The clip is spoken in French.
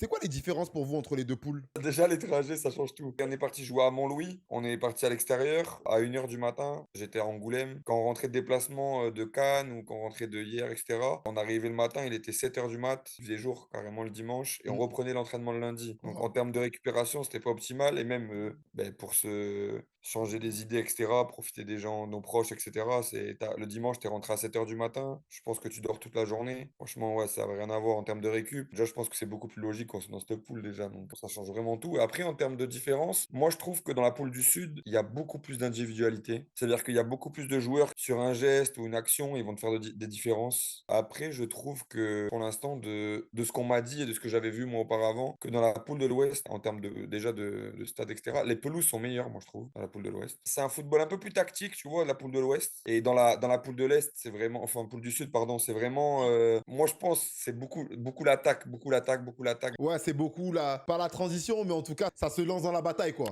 C'est quoi les différences pour vous entre les 2 poules? Déjà, les trajets, ça change tout. On est parti jouer à Montlouis, on est parti à l'extérieur à 1 heure du matin. J'étais à Angoulême. Quand on rentrait de déplacement de Cannes ou quand on rentrait de hier, etc., on arrivait le matin, il était 7 heures du mat, il faisait jour carrément le dimanche et on Mmh. reprenait l'entraînement le lundi. Donc en Oh. termes de récupération, c'était pas optimal et même pour se changer des idées, etc., profiter des gens, nos proches, etc. Le dimanche, t'es rentré à 7 heures du matin. Je pense que tu dors toute la journée. Franchement, ouais, ça avait rien à voir en termes de récup. Déjà, je pense que c'est beaucoup plus logique quand c'est dans cette poule déjà. Donc, ça change vraiment tout. Et après, en termes de différence, moi, je trouve que dans la poule du Sud, il y a beaucoup plus d'individualité. C'est-à-dire qu'il y a beaucoup plus de joueurs sur un geste ou une action, ils vont te faire des différences. Après, je trouve que pour l'instant, de ce qu'on m'a dit et de ce que j'avais vu moi auparavant, que dans la poule de l'Ouest, en termes déjà de stade, etc., les pelouses sont meilleures, moi, je trouve, dans la poule de l'Ouest. C'est un football un peu plus tactique, tu vois, la poule de l'Ouest. Et dans la poule de l'Est, c'est vraiment, enfin, poule du Sud, pardon, c'est vraiment, moi, je pense, c'est beaucoup l'attaque, beaucoup l'attaque, beaucoup l'attaque. Ouais, c'est beaucoup la pas la transition, mais en tout cas, ça se lance dans la bataille, quoi.